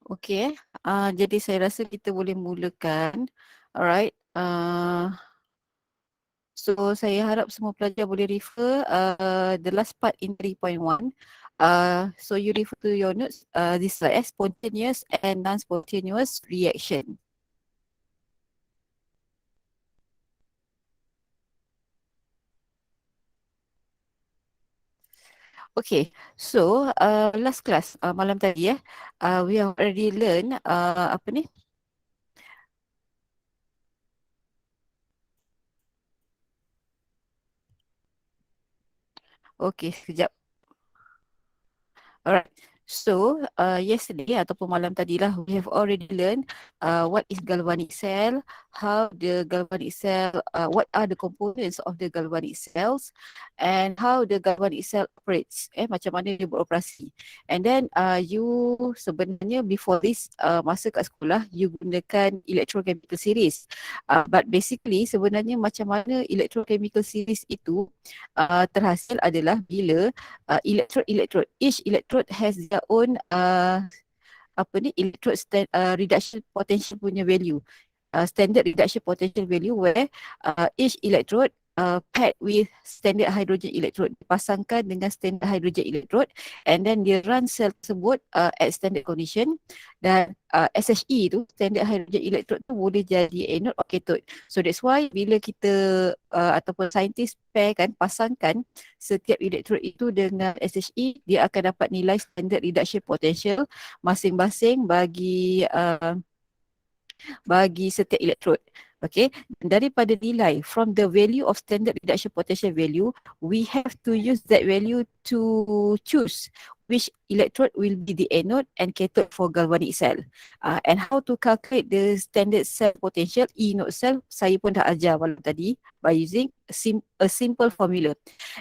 Okey, jadi saya rasa kita boleh mulakan. Alright, so saya harap semua pelajar boleh refer the last part in 3.1. So you refer to your notes, this slide, spontaneous and non-spontaneous reaction. Okay, so last class malam tadi we have already learn apa ni? Okay, sekejap. Alright. So, yesterday ataupun malam tadi lah, we have already learned what is galvanic cell, how the galvanic cell, what are the components of the galvanic cells, and how the galvanic cell operates. Macam mana dia beroperasi. And then you sebenarnya before this, masa kat sekolah, you gunakan electrochemical series. But basically sebenarnya macam mana electrochemical series itu terhasil adalah bila electrode. Each electrode has their own apa ni electrode reduction potential punya value. Standard reduction potential value where each electrode paired with standard hydrogen electrode, dipasangkan dengan standard hydrogen electrode, and then dia run sel tersebut at standard condition, dan SHE tu, standard hydrogen electrode tu boleh jadi anode or cathode. So that's why bila kita ataupun saintis pairkan, pasangkan setiap electrode itu dengan SHE, dia akan dapat nilai standard reduction potential masing-masing bagi setiap electrode. Okay, daripada nilai from the value of standard reduction potential value, we have to use that value to choose which electrode will be the anode and cathode for galvanic cell. And how to calculate the standard cell potential E node cell, saya pun dah ajar malam tadi by using a simple formula.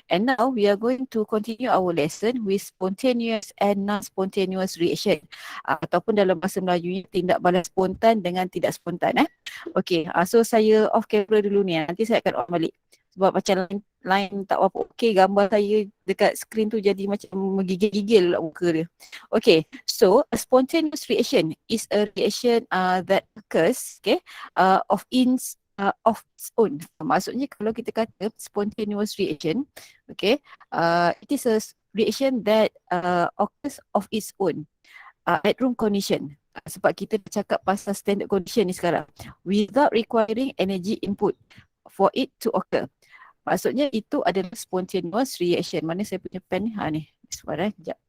And now we are going to continue our lesson with spontaneous and non-spontaneous reaction. Ataupun dalam bahasa Melayu, tindak balas spontan dengan tidak spontan. Okay, so saya off camera dulu ni. Nanti saya akan on balik. Sebab macam line tak apa okey, gambar saya dekat screen tu jadi macam menggigil-gigil muka dia. Okay, so a spontaneous reaction is a reaction that occurs, okay, of its own. Maksudnya kalau kita kata spontaneous reaction, okay, it is a reaction that occurs of its own at room condition. Sebab kita cakap pasal standard condition ni sekarang, without requiring energy input for it to occur. Maksudnya itu adalah spontaneous reaction. Mana saya punya pen ni? Ni. Sebentar sekejap.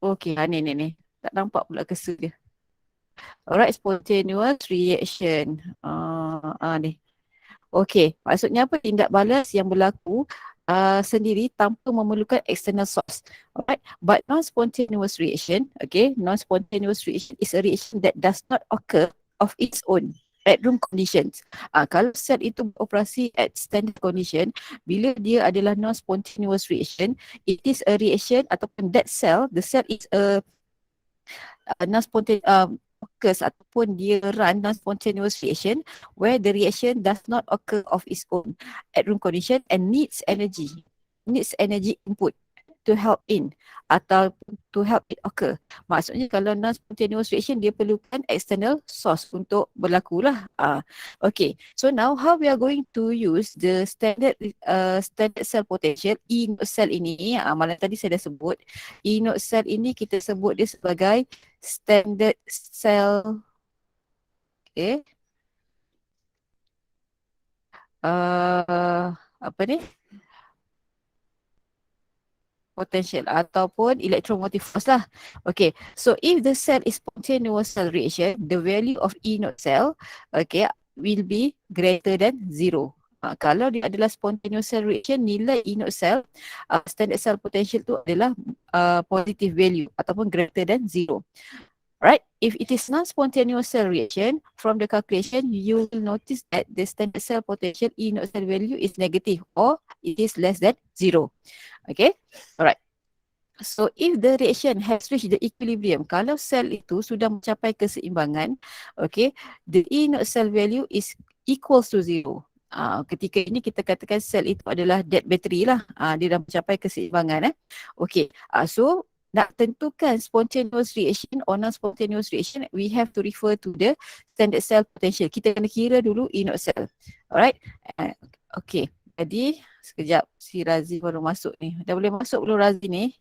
Okey, ni. Tak nampak pula cursor dia. Alright, spontaneous reaction. Ni. Okey, maksudnya apa? Tindak balas yang berlaku sendiri tanpa memerlukan external source. Alright, but non-spontaneous reaction, okay, non-spontaneous reaction is a reaction that does not occur of its own at room conditions. Kalau sel itu beroperasi at standard condition, bila dia adalah non-spontaneous reaction, it is a reaction ataupun that cell, the cell is a non-spontaneous occurs ataupun dia run non-spontaneous reaction where the reaction does not occur of its own at room condition and needs energy input to help in atau to help it occur. Maksudnya kalau non-spontaneous reaction dia perlukan external source untuk berlaku lah. Okay, so now how we are going to use the standard cell potential E node cell ini. Malam tadi saya dah sebut E node cell ini kita sebut dia sebagai standard cell, okay, apa ni, potential ataupun electromotive force lah. Okay, so if the cell is spontaneous cell reaction, the value of E node cell, okay, will be greater than 0. Kalau dia adalah spontaneous cell reaction, nilai E node cell, standard cell potential tu adalah positive value ataupun greater than 0. Right? If it is non-spontaneous cell reaction, from the calculation, you will notice that the standard cell potential E node cell value is negative or it is less than 0. Okay? Alright. So, if the reaction has reached the equilibrium, kalau sel itu sudah mencapai keseimbangan, okay, the E node cell value is equals to 0. Ketika ini kita katakan sel itu adalah dead battery lah. Dia dah mencapai keseimbangan. Okay. So, nak tentukan spontaneous reaction or non-spontaneous reaction, we have to refer to the standard cell potential. Kita kena kira dulu inert cell. Alright? Okay. Jadi, sekejap. Si Razi baru masuk ni. Dah boleh masuk belum Razi ni?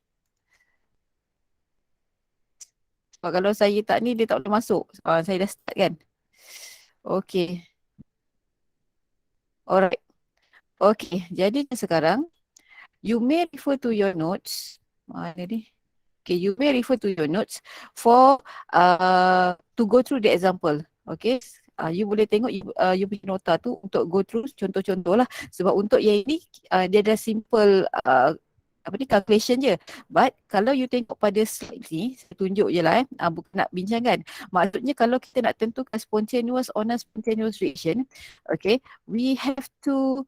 Sebab kalau saya tak ni, dia tak boleh masuk. Saya dah start kan? Okay. Alright. Okay. Jadi sekarang, you may refer to your notes. Mana ni? Okay, you may refer to your notes for to go through the example. Okay, you boleh tengok you punya nota tu untuk go through contoh-contoh lah. Sebab untuk yang ini dia dah simple apa ni calculation je. But kalau you tengok pada slide ni, saya tunjuk je lah bukan nak bincangkan. Maksudnya kalau kita nak tentukan spontaneous or non-spontaneous reaction, okay, we have to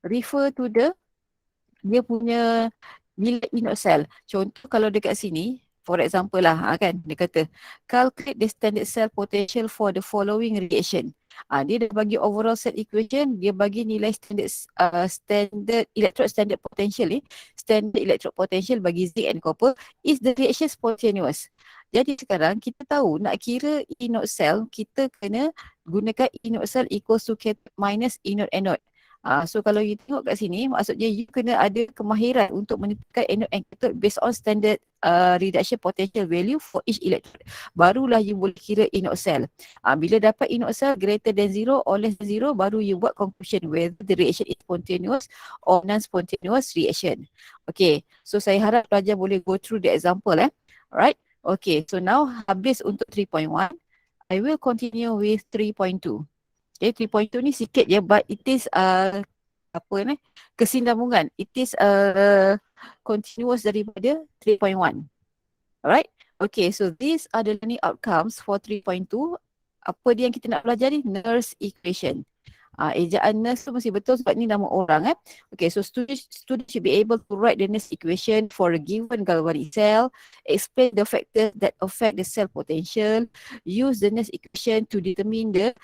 refer to dia punya nilai inert cell. Contoh kalau dekat sini, for example lah kan, dia kata calculate the standard cell potential for the following reaction. Dia dah bagi overall cell equation, dia bagi nilai standard electrode standard potential ni, standard electrode potential bagi zinc and copper is the reaction spontaneous. Jadi sekarang kita tahu nak kira inert cell, kita kena gunakan inert cell equals to cathode minus inert anode. So kalau you tengok kat sini, maksudnya you kena ada kemahiran untuk menentukan anode and cathode based on standard reduction potential value for each electrode. Barulah you boleh kira inert cell. Bila dapat inert cell greater than 0 or less than 0, baru you buat conclusion whether the reaction is spontaneous or non-spontaneous reaction. Okay, so saya harap pelajar boleh go through the example. Alright, okay, so now habis untuk 3.1. I will continue with 3.2. Okay, 3.2 ni sikit je, but it is kesinambungan. It is continuous daripada 3.1. Alright. Okay, so these are the learning outcomes for 3.2. Apa dia yang kita nak pelajari? Nernst equation. Ejaan Nernst tu mesti betul sebab ni nama orang. Okay, so students should be able to write the Nernst equation for a given galvanic cell, explain the factors that affect the cell potential, use the Nernst equation to determine the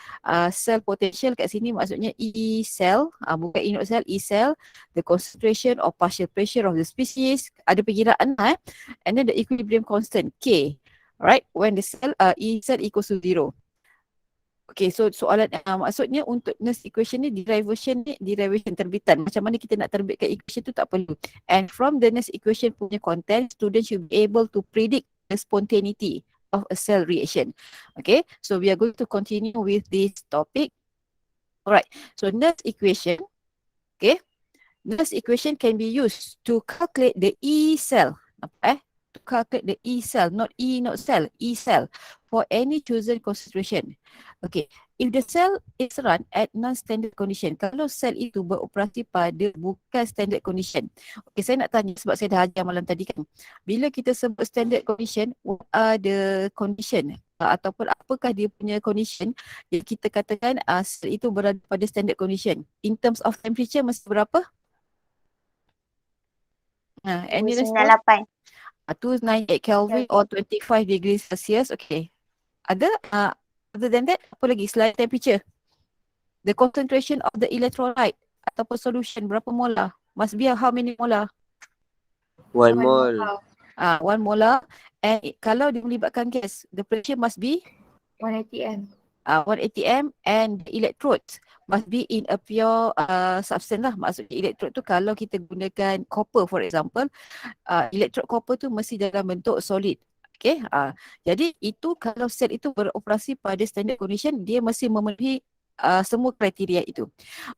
cell potential. Kat sini maksudnya E cell, bukan inert cell, E cell, the concentration or partial pressure of the species, ada perkiraan and then the equilibrium constant K, right, when the cell E cell equals to 0. Okay, so soalan maksudnya untuk Nernst equation ni derivation terbitan. Macam mana kita nak terbitkan equation tu tak perlu. And from the Nernst equation punya content, students should be able to predict the spontaneity of a cell reaction. Okay, so we are going to continue with this topic. Alright, so Nernst equation, okay, Nernst equation can be used to calculate the E cell. To calculate the E cell, not E not cell, E cell for any chosen concentration. Okay, if the cell is run at non-standard condition, kalau sel itu beroperasi pada bukan standard condition. Okay, saya nak tanya sebab saya dah ajar malam tadi kan. Bila kita sebut standard condition, what are the condition? Ataupun apakah dia punya condition yang kita katakan sel itu berada pada standard condition? In terms of temperature mesti berapa? Any response? 298 Kelvin or 25 degrees Celsius. Okay. Ada other than that, apa lagi selain temperature? The concentration of the electrolyte ataupun solution berapa molar? Must be how many molar? 1 mol. 1 molar. And kalau dia melibatkan gas, the pressure must be 1 atm. 1 atm and the electrodes must be in a pure substance lah. Maksudnya electrode tu kalau kita gunakan copper for example, electrode copper tu mesti dalam bentuk solid. Okay, jadi itu kalau sel itu beroperasi pada standard condition, dia mesti memenuhi semua kriteria itu.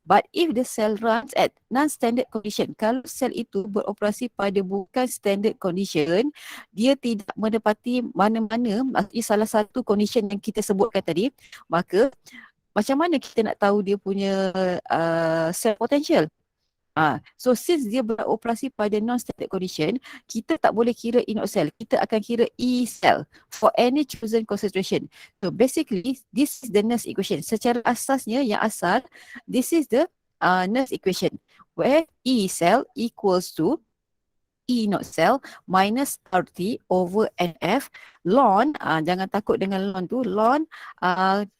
But if the cell runs at non-standard condition, kalau sel itu beroperasi pada bukan standard condition, dia tidak menepati mana-mana, maksudnya salah satu condition yang kita sebutkan tadi, maka macam mana kita nak tahu dia punya cell potential? So since dia beroperasi pada non-standard condition, kita tak boleh kira inert cell. Kita akan kira E cell for any chosen concentration. So basically, this is the Nernst equation. Secara asasnya, yang asal, this is the Nernst equation where E cell equals to E not cell minus RT over NF ln, jangan takut dengan ln tu, ln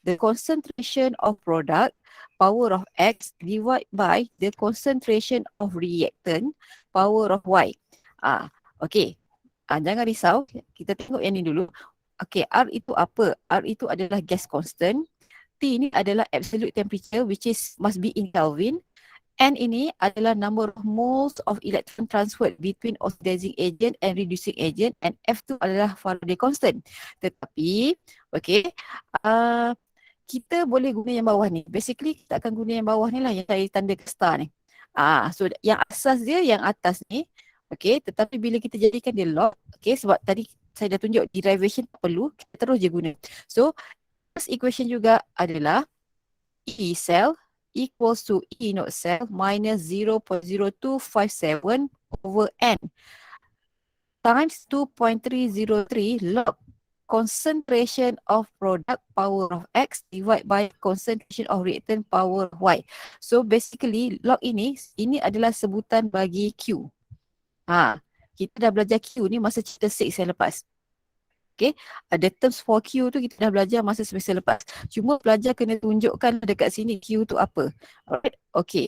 the concentration of product power of X divided by the concentration of reactant power of Y. Okey. Jangan risau. Kita tengok yang ni dulu. Okey, R itu apa? R itu adalah gas constant. T ni adalah absolute temperature which is must be in Kelvin. N ini adalah number of moles of electron transferred between oxidizing agent and reducing agent, and F tu adalah Faraday constant. Tetapi, okay, kita boleh guna yang bawah ni. Basically, kita akan guna yang bawah ni lah, yang saya tanda ke star ni. So yang asas dia yang atas ni, okay, tetapi bila kita jadikan dia log, okay, sebab tadi saya dah tunjuk derivation tak perlu, kita terus je guna. So, first equation juga adalah E cell equals to E naught cell minus 0.0257 over N times 2.303 log concentration of product power of X divided by concentration of reactant power of Y. So basically log ini adalah sebutan bagi Q. Kita dah belajar Q ni masa cerita 6 yang lepas. Okay, ada terms for Q tu kita dah belajar masa semester lepas. Cuma pelajar kena tunjukkan dekat sini Q tu apa. Alright, okay.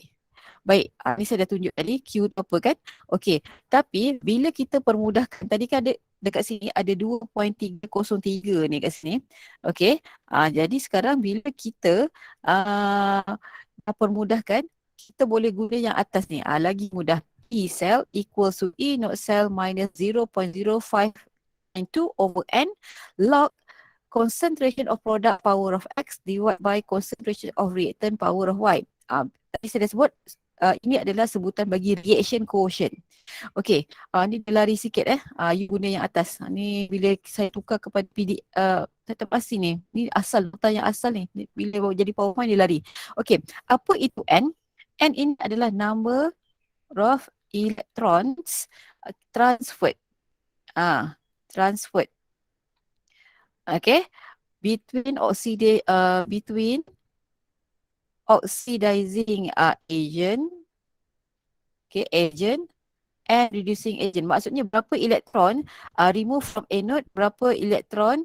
Baik, ni saya dah tunjuk tadi Q tu apa kan. Okay, tapi bila kita permudahkan, tadi kan ada dekat sini ada 2.303 ni kat sini. Okay, jadi sekarang bila kita dah permudahkan, kita boleh guna yang atas ni. Lagi mudah. E cell equals to E naught cell minus 0.05 2 over N log concentration of product power of X divided by concentration of reactant power of Y. Tadi saya dah sebut, ini adalah sebutan bagi reaction quotient. Okay, ni dia lari sikit you guna yang atas. Ni bila saya tukar kepada PD, saya tak pasti ni. Ni asal, nota yang asal ni. Bila jadi PowerPoint dia lari. Okay, apa itu N? N ini adalah number of electrons transferred. Transferred. Okay, between oxidizing agent, okay, agent and reducing agent. Maksudnya berapa elektron remove from anode, berapa elektron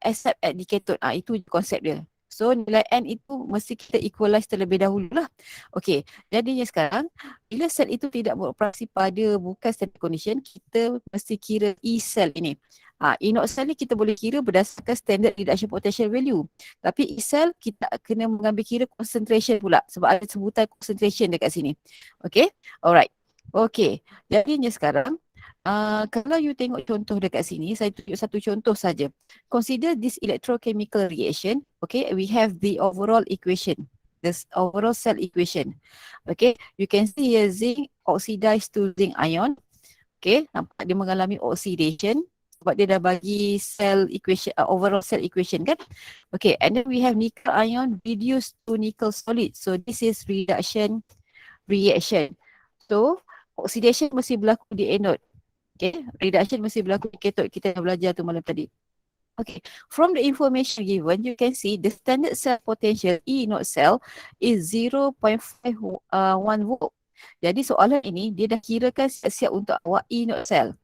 accept at the cathode. Itu konsep dia. So nilai N itu mesti kita equalize terlebih dahulu lah. Okay, jadinya sekarang bila sel itu tidak beroperasi pada bukan standard condition, kita mesti kira E cell ini. E naught cell ni kita boleh kira berdasarkan standard reduction potential value. Tapi E cell kita kena mengambil kira concentration pula sebab ada sebutan concentration dekat sini. Okay, alright. Okay, jadinya sekarang kalau you tengok contoh dekat sini, saya tunjuk satu contoh saja. Consider this electrochemical reaction. Okay, we have the overall equation, this overall cell equation. Okay, you can see here zinc oxidized to zinc ion. Okay, nampak dia mengalami oxidation sebab dia dah bagi cell equation, overall cell equation kan. Okay, and then we have nickel ion reduced to nickel solid. So this is reduction reaction. So oxidation mesti berlaku di anode. Okay, reduction mesti berlaku di cathode. Kita dah belajar tu malam tadi. Okay, from the information given, you can see the standard cell potential E naught cell is 0.51 volt. Jadi soalan ini dia dah kirakan siap-siap untuk awak E naught cell.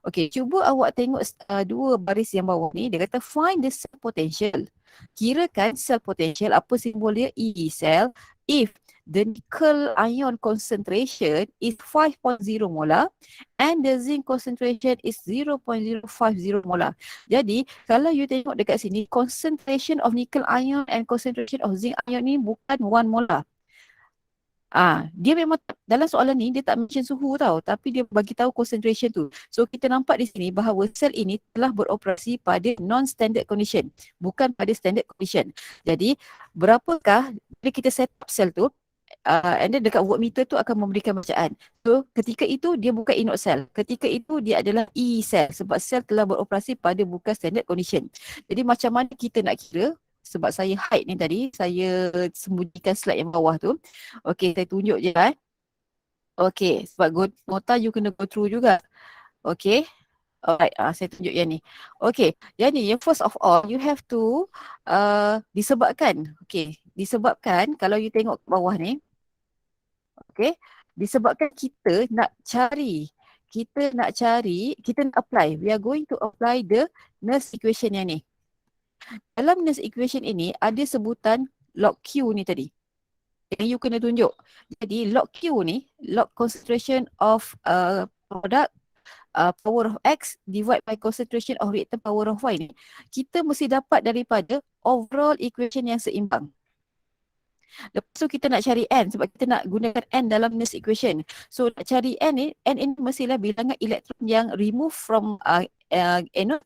Okay, cuba awak tengok dua baris yang bawah ni. Dia kata find the cell potential. Kirakan cell potential, apa simbol dia? E cell. If the nickel ion concentration is 5.0 molar and the zinc concentration is 0.050 molar. Jadi kalau you tengok dekat sini, concentration of nickel ion and concentration of zinc ion ni bukan 1 molar. Dia memang dalam soalan ni dia tak mention suhu tau, tapi dia bagi tahu concentration tu. So kita nampak di sini bahawa sel ini telah beroperasi pada non-standard condition, bukan pada standard condition. Jadi berapakah bila kita set up sel tu, and then dekat voltmeter tu akan memberikan bacaan. So ketika itu dia bukan E naught cell, ketika itu dia adalah E cell sebab sel telah beroperasi pada bukan standard condition. Jadi macam mana kita nak kira? Sebab saya hide ni tadi, saya sembunyikan slide yang bawah tu. Okay, saya tunjuk je Okay, sebab nota you kena go through juga. Okay, alright, saya tunjuk yang ni. Okay, yang ni, yang first of all, you have to disebabkan. Okay, disebabkan kalau you tengok ke bawah ni. Okay, disebabkan kita nak apply. We are going to apply the Nernst equation yang ni. Dalam Nernst equation ini ada sebutan log Q ni tadi. Yang you kena tunjuk. Jadi log Q ni, log concentration of product power of X divide by concentration of reactant power of Y ni, kita mesti dapat daripada overall equation yang seimbang. Lepas tu kita nak cari N sebab kita nak gunakan N dalam Nernst equation. So nak cari N ni, N ini mestilah bilangan elektron yang remove from anode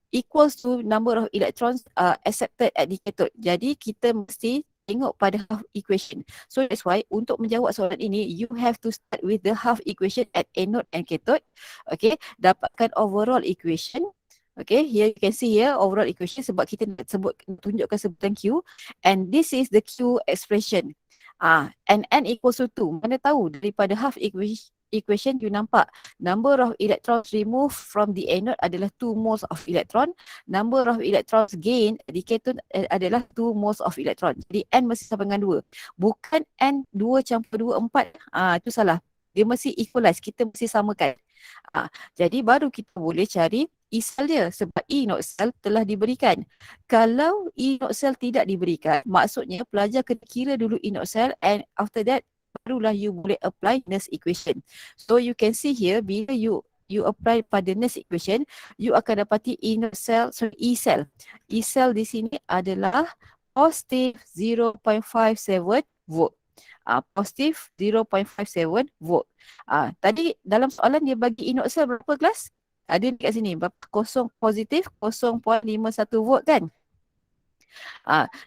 equals to number of electrons accepted at the cathode. Jadi kita mesti tengok pada half equation. So that's why untuk menjawab soalan ini, you have to start with the half equation at anode and cathode. Okay, dapatkan overall equation. Okay, here you can see here overall equation sebab kita nak tunjukkan sebutan Q, and this is the Q expression. And N equals to 2. Mana tahu daripada half equation you nampak number of electrons removed from the anode adalah 2 moles of electron, number of electrons gained di cathode adalah 2 moles of electron. Jadi N mesti sama dengan 2. Bukan N 2 campur 2 4. Itu salah. Dia mesti equalize, kita mesti samakan. Jadi baru kita boleh cari E cell dia sebab E not cell telah diberikan. Kalau E not cell tidak diberikan, maksudnya pelajar kena kira dulu E not cell, and after that barulah you boleh apply Nernst equation. So you can see here, bila you apply pada Nernst equation, you akan dapati E cell. E cell di sini adalah positive 0.57 volt. Positif 0.57 volt. Tadi dalam soalan dia bagi E not cell berapa kelas? Ada dekat sini, positif 0.51 volt kan?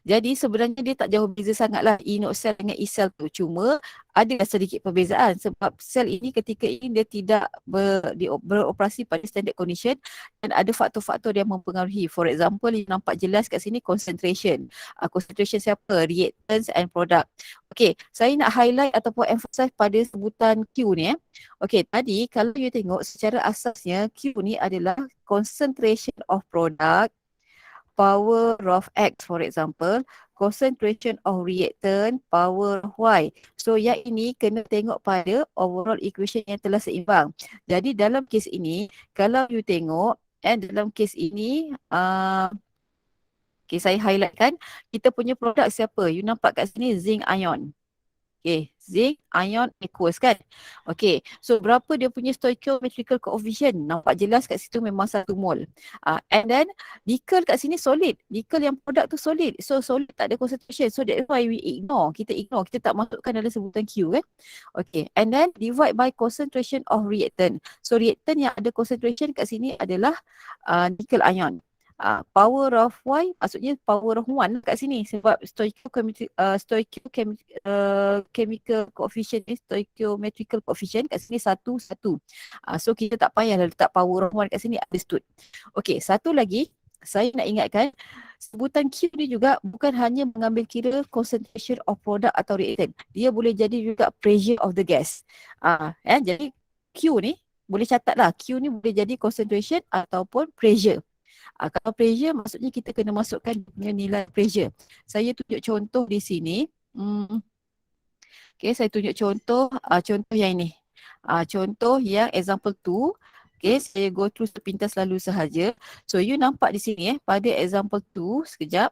Jadi sebenarnya dia tak jauh beza sangat lah E not cell dengan E cell tu. Cuma ada sedikit perbezaan sebab sel ini ketika ini dia tidak beroperasi pada standard condition dan ada faktor-faktor yang mempengaruhi. For example, you nampak jelas kat sini concentration. Concentration siapa? Reactants and product. Okay, saya nak highlight ataupun emphasize pada sebutan Q ni. Okay, tadi kalau you tengok secara asasnya Q ni adalah concentration of product, power of X, for example, concentration of reactant, power of Y. So yang ini kena tengok pada overall equation yang telah seimbang. Jadi dalam kes ini, kalau you tengok, dalam kes ini, okay, saya highlightkan, kita punya produk siapa? You nampak kat sini zinc ion. Okay, zinc ion aqueous kan? Okay, so berapa dia punya stoichiometrical coefficient? Nampak jelas kat situ memang 1 mol. And then nickel kat sini solid. Nickel yang produk tu solid. So solid tak ada concentration. So that's why we ignore. Kita ignore. Kita tak masukkan dalam sebutan Q kan? Okay, and then divide by concentration of reactant. So reactant yang ada concentration kat sini adalah nickel ion. Power of Y maksudnya power of 1 kat sini sebab chemical coefficient ni, stoichiometrical coefficient kat sini 1, 1. So kita tak payah letak power of 1 kat sini, understood. Okay, satu lagi saya nak ingatkan, sebutan Q ni juga bukan hanya mengambil kira concentration of product atau reactant. Dia boleh jadi juga pressure of the gas. Jadi Q ni boleh catatlah, Q ni boleh jadi concentration ataupun pressure. Kalau pressure maksudnya kita kena masukkan nilai pressure. Saya tunjuk contoh di sini. Okay, saya tunjuk contoh yang ini. Contoh yang example 2. Okay, saya go through sepintas lalu sahaja. So you nampak di sini pada example 2, sekejap.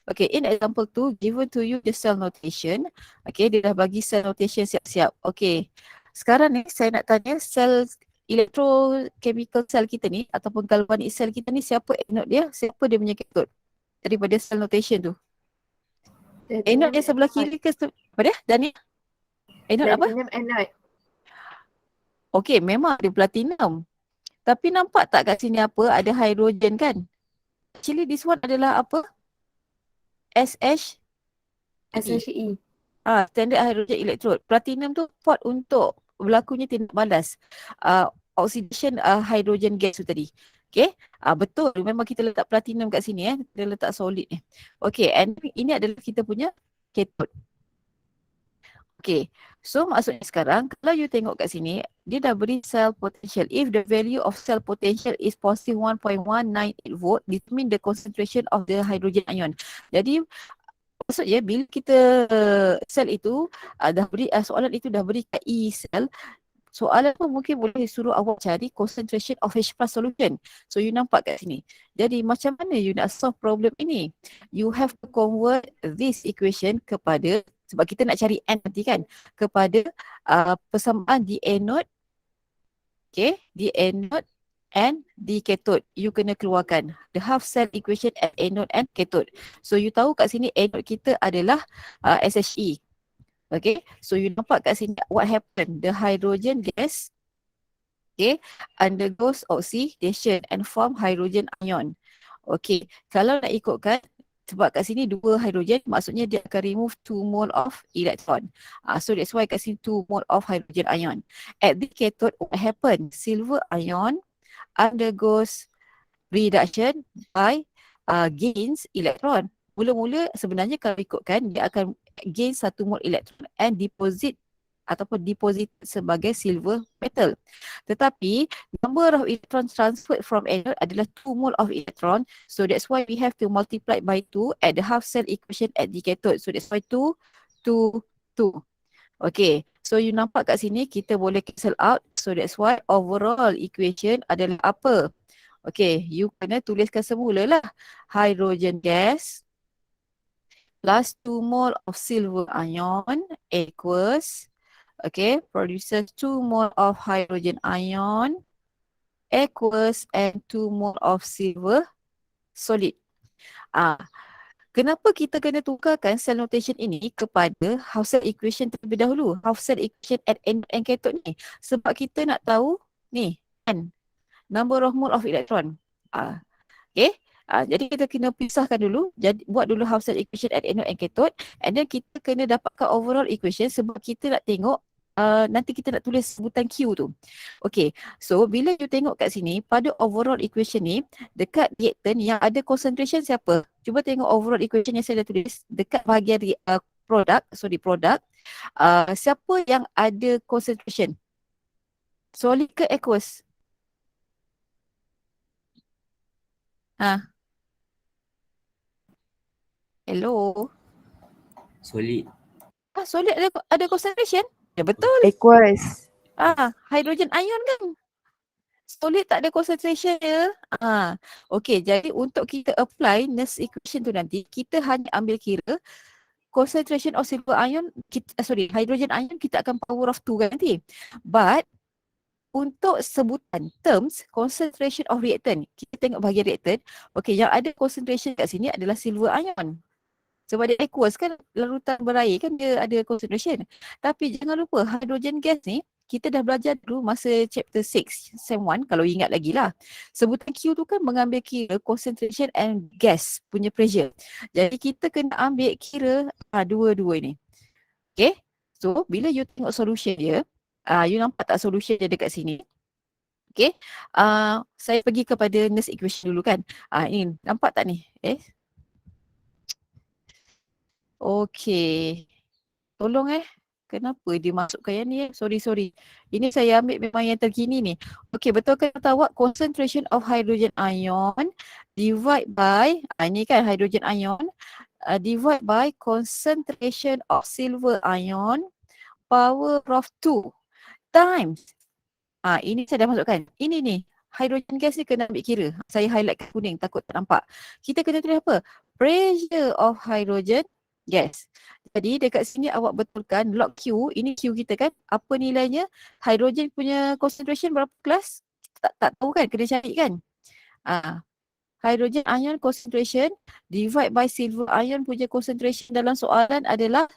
Okay, in example 2, given to you the cell notation. Okay, dia dah bagi cell notation siap-siap. Okay, sekarang ni saya nak tanya sel electrochemical cell kita ni ataupun galvanic cell kita ni, siapa anode dia, siapa dia punya cathode daripada cell notation tu? Anode dia sebelah kiri ke apa dia? Dani? Anode apa? Platinum anode. Okey, memang dia platinum. Tapi nampak tak kat sini apa? Ada hydrogen kan? Actually this one adalah apa? SHE. Standard hydrogen electrode. Platinum tu port untuk berlakunya tindak balas oxidation hydrogen gas tu tadi. Okay, betul, memang kita letak platinum kat sini kita letak solid ni. Okay, and ini adalah kita punya cathode. Okay, so maksudnya sekarang kalau you tengok kat sini, dia dah beri cell potential. If the value of cell potential is positive 1.198 volt, determine the concentration of the hydrogen ion. Jadi maksudnya bila kita sel itu dah beri soalan itu dah beri kat E cell, soalan pun mungkin boleh suruh awak cari concentration of H+ solution. So you nampak kat sini. Jadi macam mana you nak solve problem ini? You have to convert this equation kepada, sebab kita nak cari N nanti kan, kepada persamaan di anode Okay, di anode and di cathode. You kena keluarkan the half cell equation at anode and cathode. So you tahu kat sini anode kita adalah SHE. Okay, so you nampak kat sini what happened. The hydrogen gas, okay, undergoes oxidation and form hydrogen ion. Okay, kalau nak ikutkan, sebab kat sini 2 hydrogen, maksudnya dia akan remove 2 mole of electron. So that's why kat sini 2 mole of hydrogen ion. At the cathode, what happened? Silver ion undergoes reduction by gains electron. Mula-mula sebenarnya kalau ikutkan, dia akan gain 1 mole electron and deposit sebagai silver metal. Tetapi number of electrons transferred from anode adalah 2 mole of electron. So that's why we have to multiply by 2 at the half cell equation at the cathode. So that's why 2, 2, 2. Okay, so you nampak kat sini kita boleh cancel out. So that's why overall equation adalah apa? Okay, you kena tuliskan semula lah. Hydrogen gas plus 2 mole of silver ion equals, okay, produces 2 mole of hydrogen ion equals and 2 mole of silver solid. Kenapa kita kena tukarkan cell notation ini kepada half cell equation terlebih dahulu? Half cell equation at anode and cathode ni. Sebab kita nak tahu ni kan, number of mole of electron. Okay. Jadi kita kena pisahkan dulu. Jadi buat dulu half cell equation at anode and cathode. And then kita kena dapatkan overall equation sebab kita nak tengok nanti kita nak tulis sebutan Q tu. Okay, so bila you tengok kat sini, pada overall equation ni, dekat reactant yang ada concentration siapa? Cuba tengok overall equation yang saya dah tulis. Dekat bahagian product, siapa yang ada concentration? Solid ke aqueous? Hello? Solid. Solid ada concentration? Ya betul. Aqueous. Hydrogen ion kan? Solid tak ada concentration ya. Okay, jadi untuk kita apply Nernst equation tu nanti, kita hanya ambil kira concentration of silver ion, hydrogen ion kita akan power of 2 kan nanti. But untuk sebutan terms concentration of reactant, kita tengok bahagian reactant. Okay, yang ada concentration kat sini adalah silver ion. Sebab dia aqueous kan, larutan berair kan dia ada concentration. Tapi jangan lupa hydrogen gas ni, kita dah belajar dulu masa chapter 6, sem 1 kalau ingat lagi lah. Sebutan Q tu kan mengambil kira concentration and gas punya pressure. Jadi kita kena ambil kira dua-dua ni. Okay, so bila you tengok solution dia, you nampak tak solution dia dekat sini? Okay, saya pergi kepada Nernst equation dulu kan. Ini nampak tak ni? Okay. Tolong kenapa dia masukkan yang ni Sorry. Ini saya ambil memang yang terkini ni. Okay, betul kata awak concentration of hydrogen ion divide by, ini kan hydrogen ion, divide by concentration of silver ion power of 2 times. Ini saya dah masukkan. Ini ni. Hydrogen gas ni kena ambil kira. Saya highlight kuning takut tak nampak. Kita kena tulis apa? Pressure of hydrogen gas. Jadi dekat sini awak betulkan log Q, ini Q kita kan, apa nilainya? Hydrogen punya concentration berapa kelas? Tak tahu kan, kena cari kan? Hydrogen ion concentration divide by silver ion punya concentration dalam soalan adalah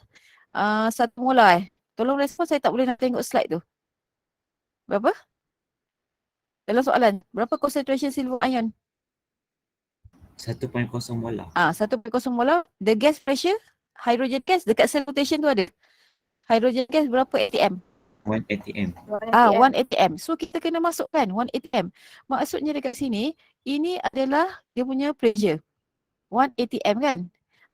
1 molar Tolong respon, saya tak boleh nak tengok slide tu. Berapa? Dalam soalan, berapa concentration silver ion? 1.0 molar. 1.0 molar. The gas pressure, hydrogen gas dekat cell notation tu ada. Hydrogen gas berapa atm? 1 atm. 1 atm. So kita kena masukkan 1 atm. Maksudnya dekat sini, ini adalah dia punya pressure. 1 atm kan?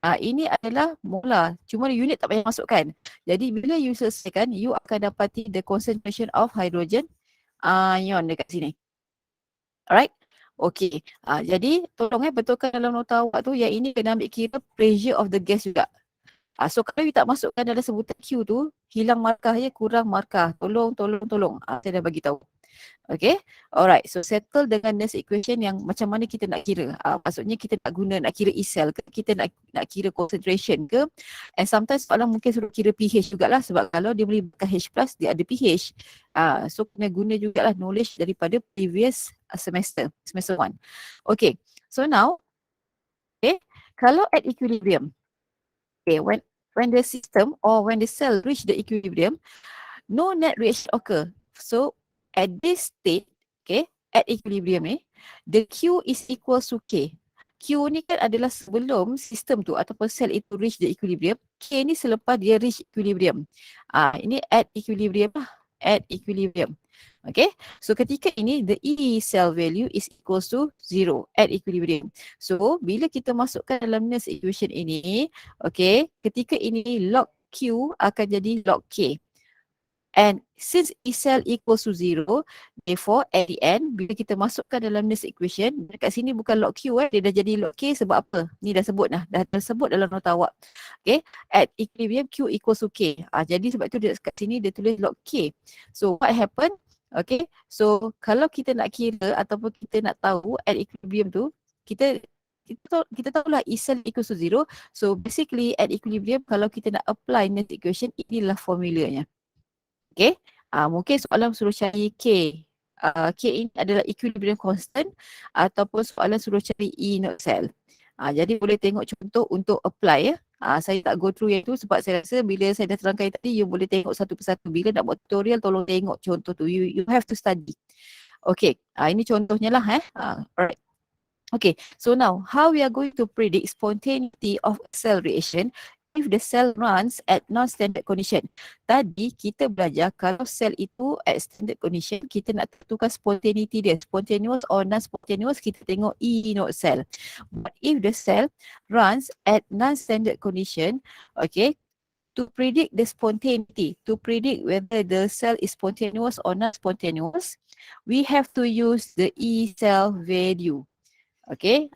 Ini adalah molar. Cuma unit tak payah masukkan. Jadi bila you selesaikan, you akan dapati the concentration of hydrogen ion dekat sini. Alright? Okay. Jadi tolong betulkan dalam nota awak tu yang ini kena ambil kira pressure of the gas juga. So kalau you tak masukkan dalam sebutan Q tu, hilang markah kurang markah. Tolong. Saya dah bagi tahu. Okay, alright. So settle dengan Nernst equation yang macam mana kita nak kira. Maksudnya kita nak kira E cell ke, kita nak kira concentration ke. And sometimes soalan mungkin suruh kira pH jugalah, sebab kalau dia melibatkan H+, dia ada pH. So kena guna jugalah knowledge daripada previous semester 1. Okay, so now, okay, kalau at equilibrium, okay, when the system or when the cell reach the equilibrium, no net reaction occur. So at this state, okay, at equilibrium ni, the Q is equals to K. Q ni kan adalah sebelum sistem tu ataupun sel itu reach the equilibrium. K ni selepas dia reach equilibrium. Ini at equilibrium lah. At equilibrium. Okay, so ketika ini the E cell value is equals to 0 at equilibrium. So bila kita masukkan dalam Nernst equation ini, okay, ketika ini log Q akan jadi log K. And since E cell equals to 0, therefore at the end, bila kita masukkan dalam Nernst equation, dekat sini bukan log Q, dia dah jadi log K sebab apa? Ni dah sebut dah tersebut dalam nota awak. Okay, at equilibrium Q equals to K. Jadi sebab tu dekat sini dia tulis log K. So what happened? Okay, so kalau kita nak kira ataupun kita nak tahu at equilibrium tu, kita tahulah E cell equals to 0. So basically at equilibrium, kalau kita nak apply Nernst equation, inilah formulanya. Okay, mungkin soalan suruh cari K. K ini adalah equilibrium constant ataupun soalan suruh cari E not cell. Jadi boleh tengok contoh untuk apply ya. Saya tak go through yang tu sebab saya rasa bila saya dah terangkan tadi, you boleh tengok satu persatu. Bila nak buat tutorial, tolong tengok contoh tu. You have to study. Okay, ini contohnya lah. Alright. Okay, so now how we are going to predict spontaneity of cell reaction if the cell runs at non-standard condition. Tadi kita belajar kalau cell itu at standard condition, kita nak tentukan spontaneity dia. Spontaneous or non-spontaneous, kita tengok E not cell. But if the cell runs at non-standard condition, okay, to predict the spontaneity, to predict whether the cell is spontaneous or not spontaneous, we have to use the E cell value. Okay,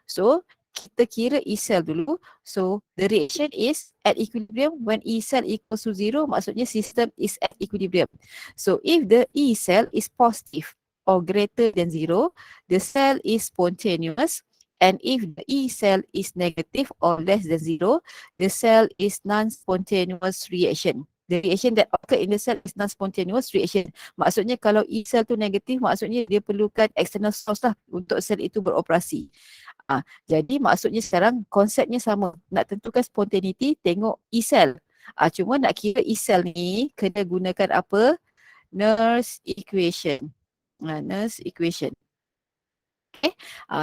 so kita kira E cell dulu. So the reaction is at equilibrium when E cell equals to 0, maksudnya system is at equilibrium. So if the E cell is positive or greater than 0, the cell is spontaneous. And if the E cell is negative or less than 0, the cell is non-spontaneous reaction. The reaction that occur in the cell is non-spontaneous reaction. Maksudnya kalau E cell tu negatif, maksudnya dia perlukan external source lah untuk sel itu beroperasi. Jadi maksudnya sekarang konsepnya sama. Nak tentukan spontaneity, tengok E cell. Cuma nak kira E cell ni kena gunakan apa? Nernst equation. Nernst equation. Okay.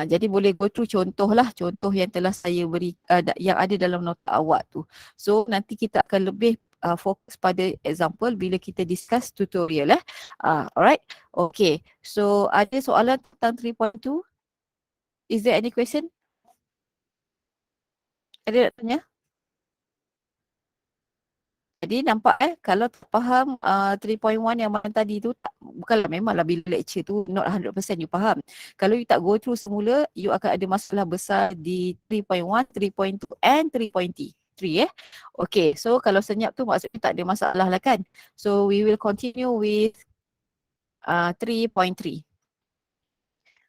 Jadi boleh go through contoh lah. Contoh yang telah saya beri, yang ada dalam nota awak tu. So nanti kita akan lebih fokus pada example bila kita discuss tutorial lah. Alright. Okay. So ada soalan tentang 3.2? Is there any question? Ada nak tanya? Jadi nampak kalau faham 3.1 yang mana tadi tu, bukanlah memanglah bila lecture tu not 100% you faham. Kalau you tak go through semula, you akan ada masalah besar di 3.1, 3.2 and 3.3. Okay, so kalau senyap tu maksudnya tak ada masalah lah kan. So we will continue with 3.3.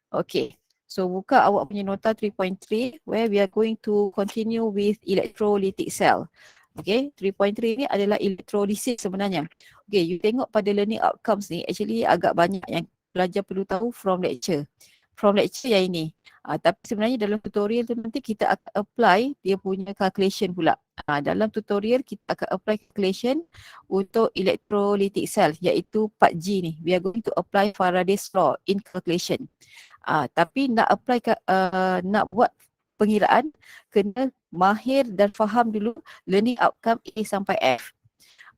Okay. So buka awak punya nota 3.3 where we are going to continue with electrolytic cell. Okay, 3.3 ni adalah electrolysis sebenarnya. Okay, you tengok pada learning outcomes ni actually agak banyak yang pelajar perlu tahu from lecture. From lecture yang ini. Tapi sebenarnya dalam tutorial tu nanti kita akan apply dia punya calculation pula. Dalam tutorial kita akan apply calculation untuk electrolytic cell iaitu part G ni. We are going to apply Faraday's law in calculation. Tapi nak apply nak buat pengiraan kena mahir dan faham dulu learning outcome A sampai F.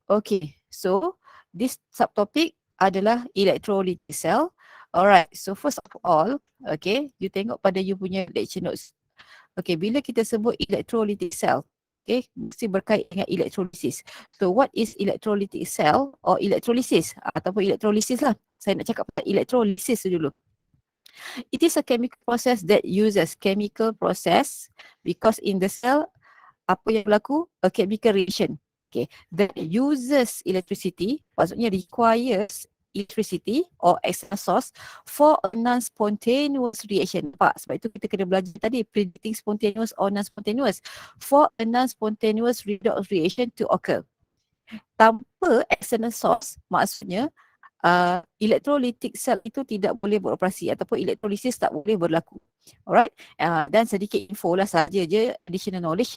Okay, so this subtopic adalah electrolytic cell. Alright, so first of all, okay, you tengok pada you punya lecture notes. Okay, bila kita sebut electrolytic cell, okay, mesti berkait dengan electrolysis. So what is electrolytic cell or electrolysis ataupun electrolysis lah. Saya nak cakap pasal electrolysis dulu. It is a chemical process that uses chemical process because in the cell, apa yang berlaku? A chemical reaction. Okay, that uses electricity, maksudnya requires electricity or external source for a non-spontaneous reaction. Nampak? Sebab itu kita kena belajar tadi predicting spontaneous or non-spontaneous. For a non-spontaneous redox reaction to occur. Tanpa external source, maksudnya electrolytic cell itu tidak boleh beroperasi ataupun elektrolisis tak boleh berlaku. Alright, dan sedikit info lah saja je, additional knowledge.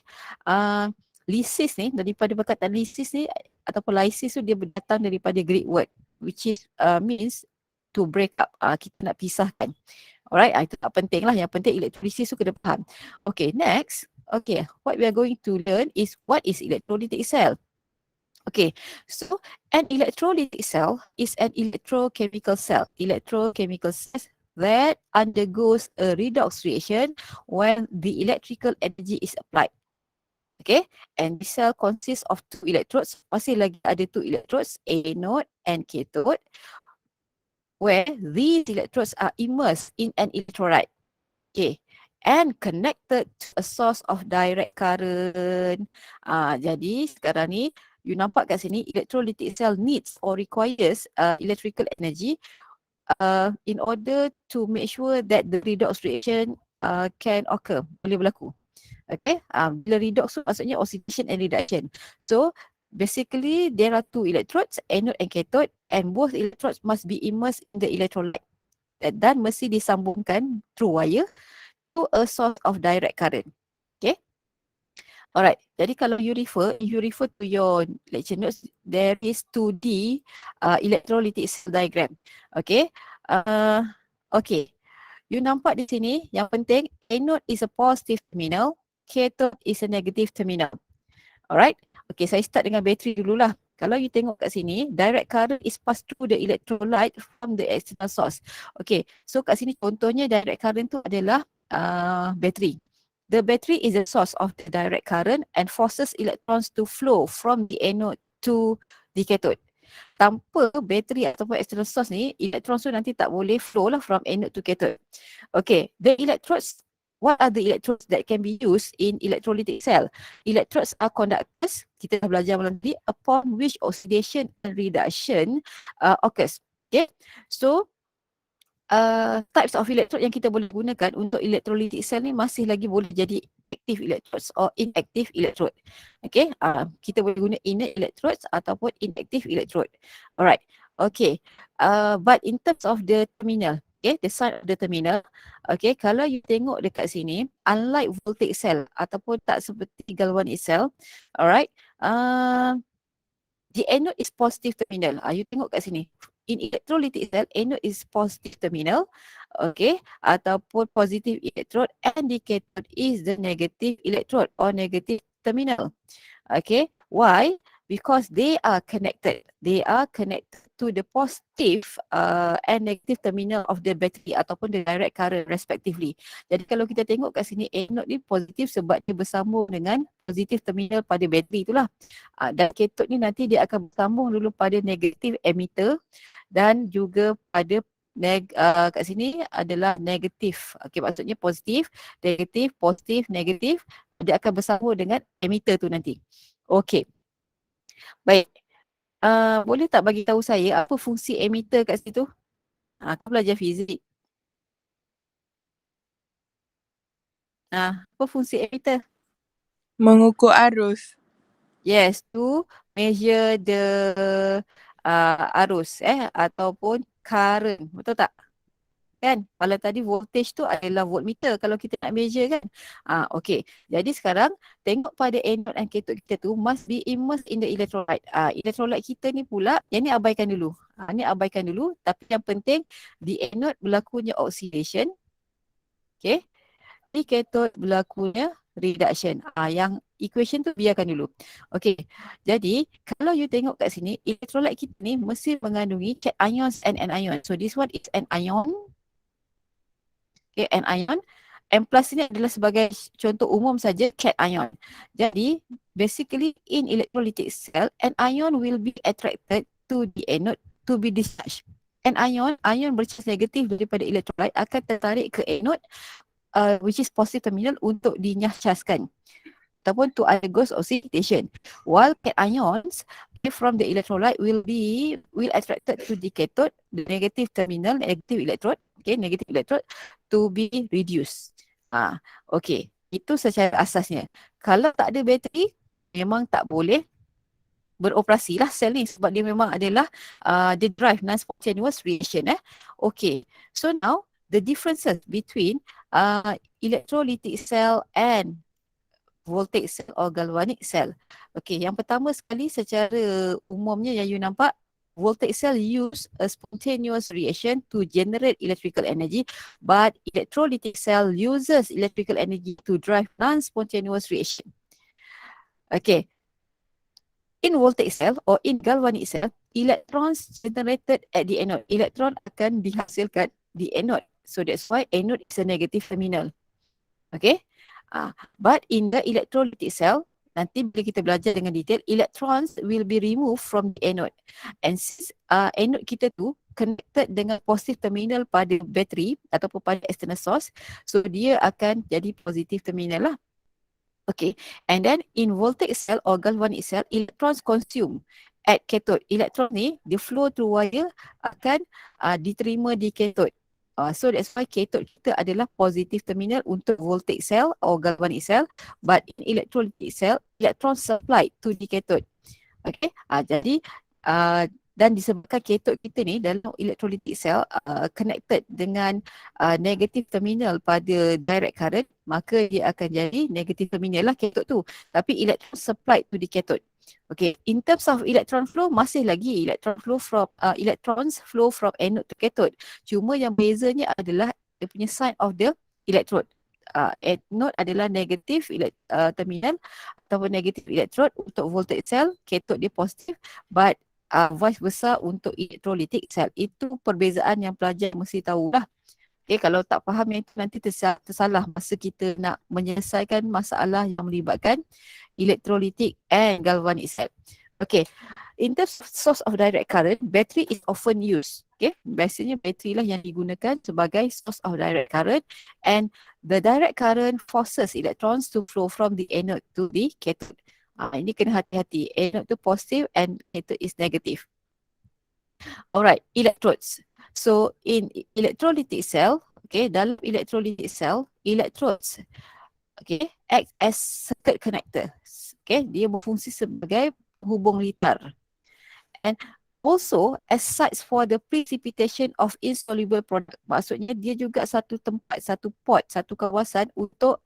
Lysis ni, daripada perkataan lysis ni ataupun lysis tu dia datang daripada Greek word which is means to break up. Kita nak pisahkan. Alright, itu tak penting lah. Yang penting elektrolisis tu kena faham. Okay, next. Okay, what we are going to learn is what is electrolytic cell. Okay, so an electrolytic cell is an electrochemical cell. Electrochemical cells that undergoes a redox reaction when the electrical energy is applied. Okay, and this cell consists of two electrodes. Masih lagi ada two electrodes, anode and cathode, where these electrodes are immersed in an electrolyte. Okay, and connected to a source of direct current. Jadi sekarang ni, you nampak kat sini, electrolytic cell needs or requires electrical energy in order to make sure that the redox reaction can occur, boleh berlaku. Okay, bila redox tu maksudnya oxidation and reduction. So basically there are two electrodes, anode and cathode, and both electrodes must be immersed in the electrolyte dan mesti disambungkan through wire to a source of direct current. Okay. Alright, jadi kalau you refer to your lecture notes, there is 2D electrolytic cell diagram. Okay. Okay. You nampak di sini, yang penting anode is a positive terminal, cathode is a negative terminal. Alright. Okay, saya start dengan bateri dululah. Kalau you tengok kat sini, direct current is passed through the electrolyte from the external source. Okay, so kat sini contohnya direct current tu adalah bateri. The battery is the source of the direct current and forces electrons to flow from the anode to the cathode. Tanpa bateri ataupun external source ni, electrons tu nanti tak boleh flow lah from anode to cathode. Okay, the electrodes, what are the electrodes that can be used in electrolytic cell? Electrodes are conductors, kita dah belajar malam tadi, upon which oxidation and reduction occurs. Okay, so types of electrode yang kita boleh gunakan untuk electrolytic cell ni masih lagi boleh jadi active electrodes or inactive electrode. Okay, kita boleh guna inert electrodes ataupun inactive electrode. Alright, okay, but in terms of the terminal, okay, the sign of the terminal, okay, kalau you tengok dekat sini, unlike voltaic cell ataupun tak seperti galvanic cell, alright, the anode is positive terminal. You tengok kat sini. In electrolytic cell, anode is positive terminal, okay, ataupun positive electrode, and the cathode is the negative electrode or negative terminal. Okay, why? Because they are connected. They are connected to the positive and negative terminal of the battery ataupun the direct current respectively. Jadi kalau kita tengok kat sini, anode ni positif sebab dia bersambung dengan positif terminal pada bateri itulah. Dan cathode ni nanti dia akan bersambung dulu pada negative emitter dan juga pada kat sini adalah negatif. Okay, maksudnya positif, negatif, positif, negatif. Dia akan bersambung dengan emitter tu nanti. Okay. Baik. Boleh tak bagi tahu saya apa fungsi emitter kat situ? Aku belajar fizik. Apa fungsi emitter? Mengukur arus. Yes, to measure the arus ataupun current. Betul tak? Kan? Kalau tadi voltage tu adalah voltmeter kalau kita nak measure kan. Okay. Jadi sekarang tengok pada anode and cathode kita tu must be immersed in the electrolyte. Electrolyte kita ni pula, yang ni abaikan dulu. Ni abaikan dulu. Tapi yang penting di anode berlakunya oxidation. Okay. Di cathode berlakunya reduction. Yang equation tu biarkan dulu. Okay. Jadi kalau you tengok kat sini, electrolyte kita ni mesti mengandungi cations and anion. So this one is an ion. Okay, an ion. M plus ini adalah sebagai contoh umum saja cation. Jadi, basically in electrolytic cell, an ion will be attracted to the anode to be discharged. An ion bercharge negatif daripada electrolyte akan tertarik ke anode which is positive terminal untuk dinyahcaskan ataupun to undergo oxidation. While cations from the electrolyte will attracted to the cathode, the negative terminal, negative electrode, negative electrode to be reduced. Okay, itu secara asasnya. Kalau tak ada bateri, memang tak boleh beroperasi lah sel ni sebab dia memang adalah dia drive non-spontaneous reaction. Okay, so now the differences between electrolytic cell and voltaic cell or galvanic cell. Okay, yang pertama sekali secara umumnya yang you nampak, voltaic cell use a spontaneous reaction to generate electrical energy, but electrolytic cell uses electrical energy to drive non-spontaneous reaction. Okay, in voltaic cell or in galvanic cell, electrons generated at the anode. Elektron akan dihasilkan di anode. So that's why anode is a negative terminal. Okay. But in the electrolytic cell, nanti bila kita belajar dengan detail, electrons will be removed from the anode. And since anode kita tu connected dengan positive terminal pada bateri ataupun pada external source, so dia akan jadi positive terminal lah. Okay, and then in voltaic cell or galvanic cell, electrons consume at cathode. Elektron ni, dia flow through wire akan diterima di cathode. So that's why cathode kita adalah positive terminal untuk voltaic cell or galvanic cell, but in electrolytic cell, electron supplied to the cathode. Okay, jadi dan disebabkan cathode kita ni dalam electrolytic cell connected dengan negative terminal pada direct current, maka dia akan jadi negative terminal lah cathode tu. Tapi electron supplied to the cathode. Okay, in terms of electron flow, masih lagi electrons flow from anode to cathode. Cuma yang bezanya adalah dia punya sign of the electrode. Anode adalah negative terminal ataupun negative electrode untuk voltaic cell, cathode dia positif, but vice versa untuk electrolytic cell. Itu perbezaan yang pelajar mesti tahulah. Okay, kalau tak faham yang itu nanti tersalah masa kita nak menyelesaikan masalah yang melibatkan electrolytic and galvanic cell. Okay, in terms of source of direct current, battery is often used. Okay, biasanya bateri lah yang digunakan sebagai source of direct current, and the direct current forces electrons to flow from the anode to the cathode. Ini kena hati-hati. Anode tu positive and cathode is negative. Alright, electrodes. So in electrolytic cell, okay, dalam electrolytic cell, electrodes, okay, act as circuit connector. Okay, dia berfungsi sebagai hubung litar. And also as sites for the precipitation of insoluble product. Maksudnya dia juga satu tempat, satu pot, satu kawasan untuk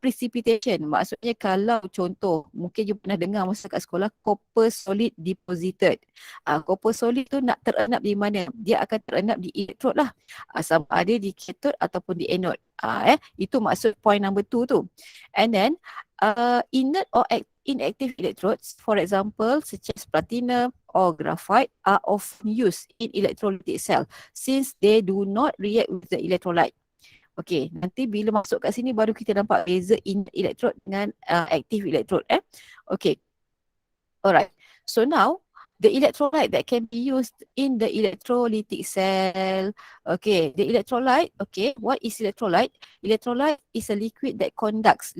precipitation. Maksudnya kalau contoh, mungkin you pernah dengar masa kat sekolah, copper solid deposited. Copper solid tu nak terenap di mana? Dia akan terenap di electrode lah. Sama ada di cathode ataupun di anode. Itu maksud point number 2 tu. And then inert or inactive electrodes, for example, such as platinum or graphite, are often used in electrolytic cell since they do not react with the electrolyte. Okay, nanti bila masuk kat sini baru kita nampak beza in electrode dengan active electrode. Okay, alright. So now the electrolyte that can be used in the electrolytic cell. Okay, the electrolyte. Okay, what is electrolyte? Electrolyte is a liquid that conducts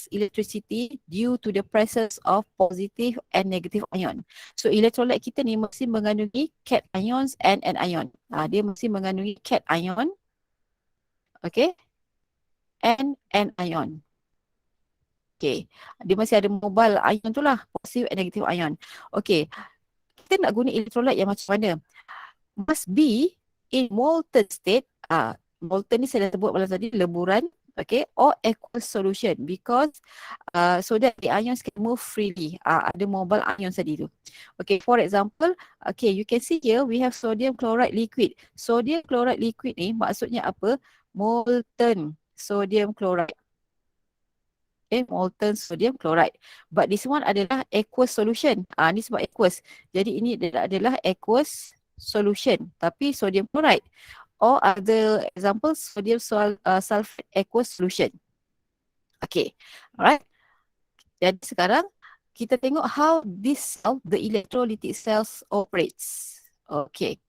electricity due to the presence of positive and negative ion. So electrolyte kita ni mesti mengandungi cation ions and an ion. Dia mesti mengandungi cation ion, okay, and an ion. Okay, dia masih ada mobile ion tu lah, positive and negative ion. Okay, kita nak guna electrolyte yang macam mana? Must be in molten state. Molten ni saya dah sebut malam tadi, leburan. Okay, or aqueous solution because so that the ions can move freely. Ada mobile ions tadi tu. Okay, for example, okay, you can see here we have sodium chloride liquid. Sodium chloride liquid ni maksudnya apa? Molten sodium chloride. Okay, molten sodium chloride. But this one adalah aqueous solution. Ni sebab aqueous. Jadi ini adalah aqueous solution. Tapi sodium chloride. Or other examples, sodium sulfate aqueous solution. Okay, alright. Jadi sekarang kita tengok how this cell, the electrolytic cells operates. Okay.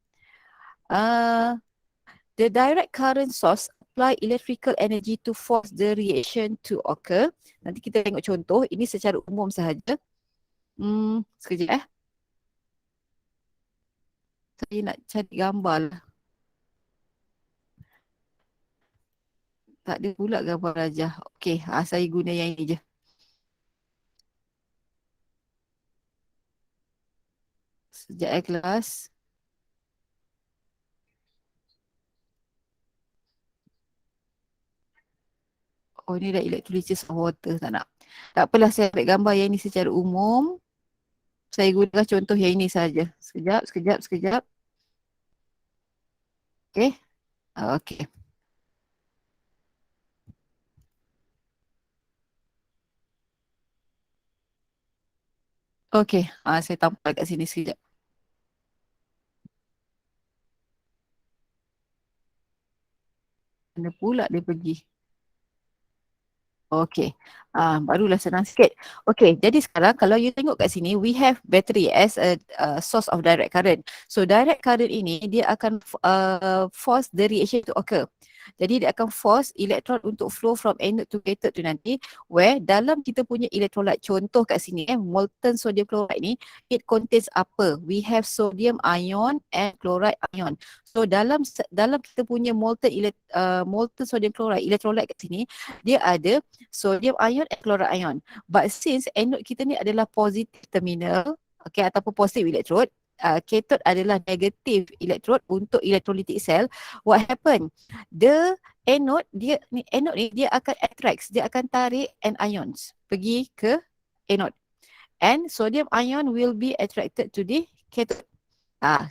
The direct current source apply electrical energy to force the reaction to occur. Nanti kita tengok contoh, ini secara umum sahaja. Sekejap. Saya nak cari gambar lah. Tak ada pula gambar rajah. Okey, saya guna yang ini je. Sekejap kelas. Oh, ni dah electrolysis of water, tak nak. Tak apalah, saya ambil gambar yang ini secara umum. Saya gunakan contoh yang ini saja. Sekejap. Okey. Okey. Okey, saya tampal kat sini sekejap. Mana pula dia pergi? Okey, barulah senang sikit. Okey, jadi sekarang kalau you tengok kat sini, we have battery as a source of direct current. So direct current ini dia akan force the reaction to occur. Jadi dia akan force elektron untuk flow from anode to cathode tu nanti, where dalam kita punya electrolyte, contoh kat sini molten sodium chloride ni, it contains apa? We have sodium ion and chloride ion. So dalam kita punya molten sodium chloride electrolyte kat sini, dia ada sodium ion and chloride ion. But since anode kita ni adalah positive terminal, okay, ataupun positive electrode, cathode adalah negative electrode untuk electrolytic cell, what happen? The anode ni dia akan attracts, dia akan tarik anions pergi ke anode. And sodium ion will be attracted to the cathode.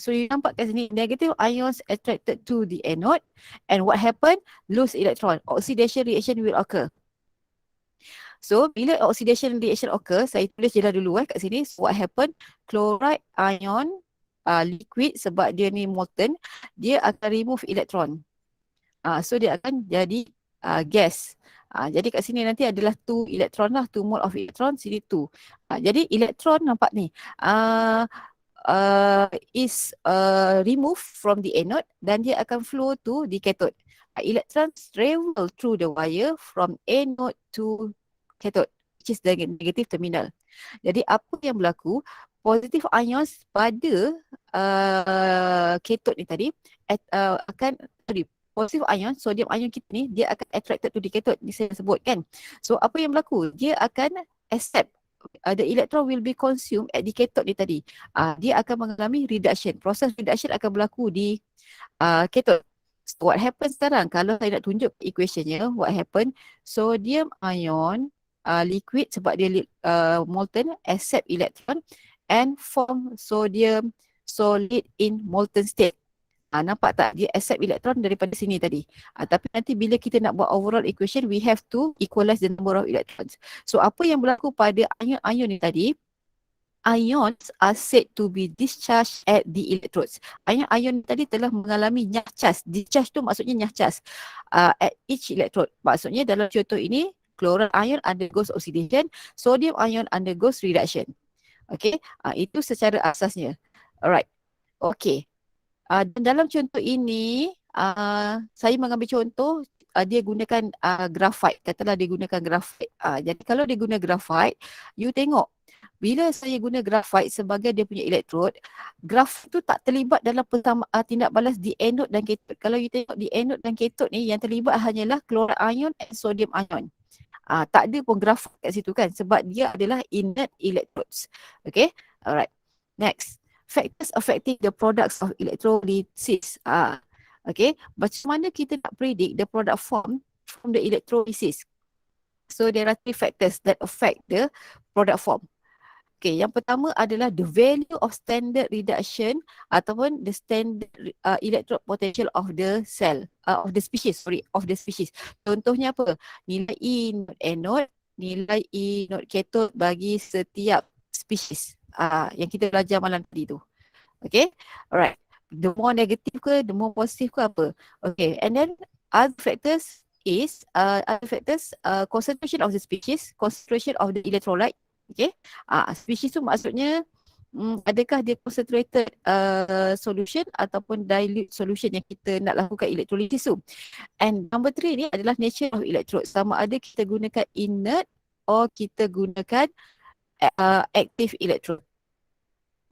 So you nampak kat sini, negative ions attracted to the anode, and what happen? Lose electron. Oxidation reaction will occur. So bila oxidation reaction occur, saya tulis je lah dulu kat sini. So, what happen? Chloride ion liquid, sebab dia ni molten, dia akan remove electron. So dia akan jadi gas. Jadi kat sini nanti adalah 2 electron lah, 2 mole of electron, sini 2. Jadi electron nampak ni is removed from the anode dan dia akan flow to the cathode. Electrons travel through the wire from anode to cathode, which is the negative terminal. Jadi apa yang berlaku? Positive ions pada cathode ni tadi positive ion, sodium ion kita ni, dia akan attracted to the cathode. Ni saya sebut kan. So apa yang berlaku? Dia akan accept, the electron will be consumed at the cathode ni tadi. Dia akan mengalami reduction. Proses reduction akan berlaku di cathode. So what happens sekarang? Kalau saya nak tunjuk equationnya, what happen? Sodium ion liquid, sebab dia molten, accept electron and form sodium solid in molten state. Nampak tak? Dia accept electron daripada sini tadi. Tapi nanti bila kita nak buat overall equation, we have to equalize the number of electrons. So apa yang berlaku pada ion-ion ni tadi? Ions are said to be discharged at the electrodes. Ion-ion tadi telah mengalami nyah-cas. Discharge tu maksudnya nyah-cas at each electrode. Maksudnya dalam contoh ini, chloride ion undergoes oxidation, sodium ion undergoes reduction. Okay, itu secara asasnya. Alright, okay. Dan dalam contoh ini, saya mengambil contoh, dia gunakan graphite. Katalah dia gunakan graphite. Jadi kalau dia guna graphite, you tengok, bila saya guna graphite sebagai dia punya electrode, graphite tu tak terlibat dalam tindak balas di anode dan cathode. Kalau you tengok di anode dan cathode ni, yang terlibat hanyalah chloride ion and sodium ion. Tak ada pun graphite kat situ kan, sebab dia adalah inert electrodes. Okay, alright. Next, factors affecting the products of electrolysis. Okay, macam mana kita nak predict the product form from the electrolysis? So there are 3 factors that affect the product form. Okay, yang pertama adalah the value of standard reduction ataupun the standard electrode potential of the cell, of the species. Contohnya apa? Nilai E not anode, nilai E not cathode bagi setiap species yang kita belajar malam tadi tu. Okay, alright. The more negative ke, the more positive ke apa? Okay, and then other factors is concentration of the species, concentration of the electrolyte. Okay, species tu maksudnya adakah dia concentrated solution ataupun dilute solution yang kita nak lakukan electrolysis tu. And number 3 ni adalah nature of electrode. Sama ada kita gunakan inert or kita gunakan active electrode.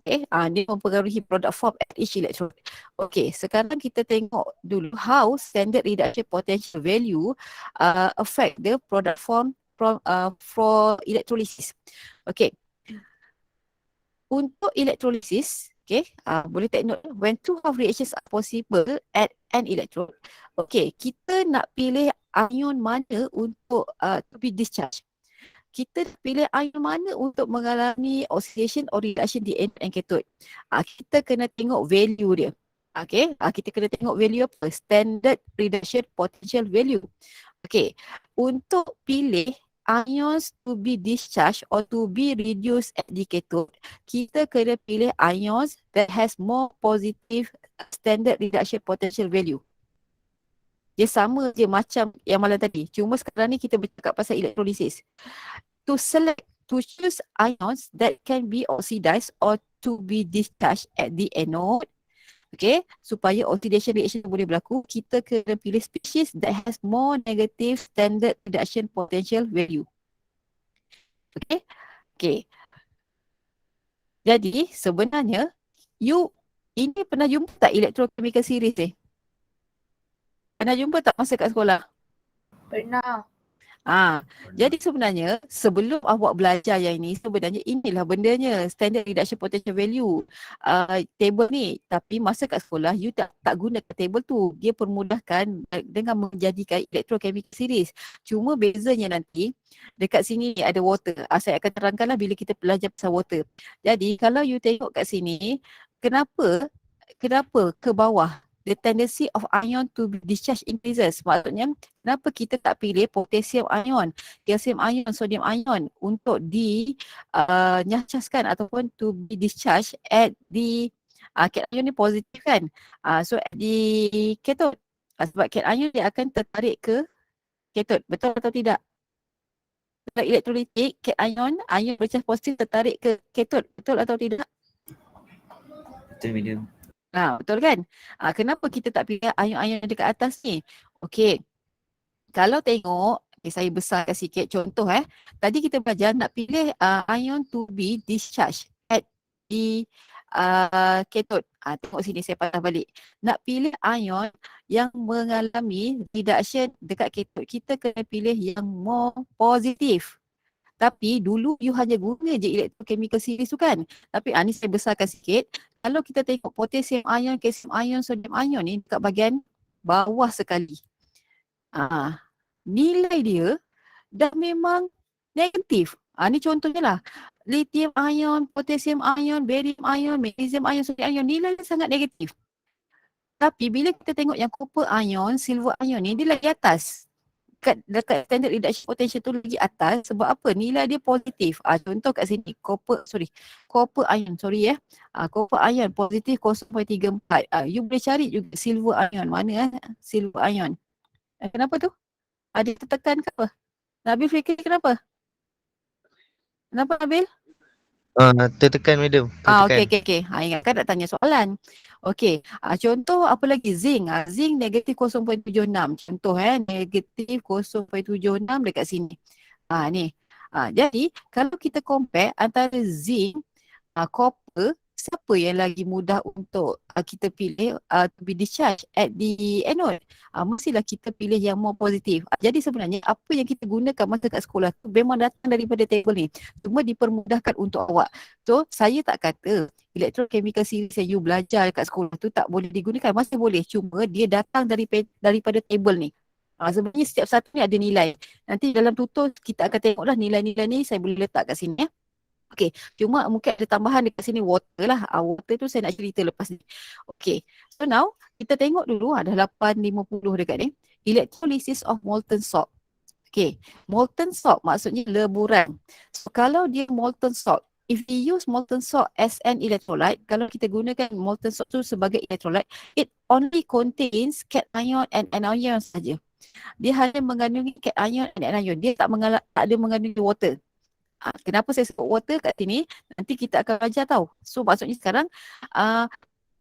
Okay, dia mempengaruhi product form at each electrode. Okay, sekarang kita tengok dulu how standard reduction potential value affect the product form for electrolysis. Okay, untuk electrolysis, okay, boleh take note, when two half reactions are possible at an electrode. Okay, kita nak pilih ion mana untuk to be discharged. Kita pilih ion mana untuk mengalami oxidation or reduction di anode and cathode. Kita kena tengok value dia. Okay, kita kena tengok value apa? Standard reduction potential value. Okay, untuk pilih ions to be discharged or to be reduced at the cathode, kita kena pilih ions that has more positive standard reduction potential value. Dia sama je macam yang malam tadi. Cuma sekarang ni kita bercakap pasal electrolysis. To choose ions that can be oxidized or to be discharged at the anode, okay, supaya oxidation reaction boleh berlaku, kita kena pilih species that has more negative standard reduction potential value. Okay, okay. Jadi sebenarnya ini pernah jumpa tak electrochemical series ni? Pernah jumpa tak masa kat sekolah? Pernah. Jadi sebenarnya sebelum awak belajar yang ini, sebenarnya inilah bendanya, standard reduction potential value table ni. Tapi masa kat sekolah you tak gunakan table tu. Dia permudahkan dengan menjadikan electrochemical series. Cuma bezanya nanti dekat sini ada water. Saya akan terangkanlah bila kita belajar pasal water. Jadi kalau you tengok kat sini, kenapa ke bawah the tendency of ion to be discharged increases. Maksudnya, kenapa kita tak pilih potassium ion, calcium ion, sodium ion untuk dinyacaskan ataupun to be discharged at the cation ni positif kan. So at the cathode. Sebab cation dia akan tertarik ke cathode. Betul atau tidak? Sebab elektrolitik, cation, ion bercharge positif tertarik ke cathode. Betul atau tidak? Betul, medium. Betul kan? Kenapa kita tak pilih ion-ion dekat atas ni? Okey. Kalau tengok, saya besarkan sikit contoh Tadi kita belajar nak pilih ion to be discharged at the cathode. Tengok sini saya patah balik. Nak pilih ion yang mengalami reduction dekat cathode, kita kena pilih yang more positif. Tapi dulu you hanya guna je electrochemical series tu kan. Tapi ni saya besarkan sikit. Kalau kita tengok potassium ion, calcium ion, sodium ion ni dekat bahagian bawah sekali. Nilai dia dah memang negatif. Ni contohnya lah. Lithium ion, potassium ion, barium ion, magnesium ion, sodium ion, nilai dia sangat negatif. Tapi bila kita tengok yang copper ion, silver ion ni, dia lagi atas. Dekat standard reduction potential tu lagi atas. Sebab apa? Nilai dia positif. Contoh kat sini, copper ion, copper ion positif 0.34. You boleh cari juga silver ion. Mana silver ion? Kenapa tu? Ada tertekan ke apa? Nabil fikir kenapa? Kenapa Nabil? Tertekan madam. Tertekan. Okey. Ingatkan nak tanya soalan. Okey. Contoh apa lagi? Zinc. Zinc negatif 0.76. Contoh negatif 0.76 dekat sini. Ni. Jadi kalau kita compare antara zinc, copper, siapa yang lagi mudah untuk kita pilih to be discharged at the anode? Mestilah kita pilih yang more positif. Jadi sebenarnya apa yang kita gunakan masa kat sekolah tu memang datang daripada table ni. Cuma dipermudahkan untuk awak. So saya tak kata electrochemical series yang you belajar kat sekolah tu tak boleh digunakan. Masih boleh. Cuma dia datang daripada table ni. Sebenarnya setiap satu ni ada nilai. Nanti dalam tutor kita akan tengoklah nilai-nilai ni saya boleh letak kat sini Okey, cuma mungkin ada tambahan dekat sini water lah. Water tu saya nak cerita lepas ni. Okey, so now kita tengok dulu ada 850 dekat ni. Electrolysis of molten salt. Okey, molten salt maksudnya leburan. So kalau dia molten salt, if we use molten salt as an electrolyte, kalau kita gunakan molten salt tu sebagai electrolyte, it only contains cation and anion saja. Dia hanya mengandungi cation and anion. Dia tak ada mengandungi water. Kenapa saya sebut water kat sini? Nanti kita akan belajar tahu. So maksudnya sekarang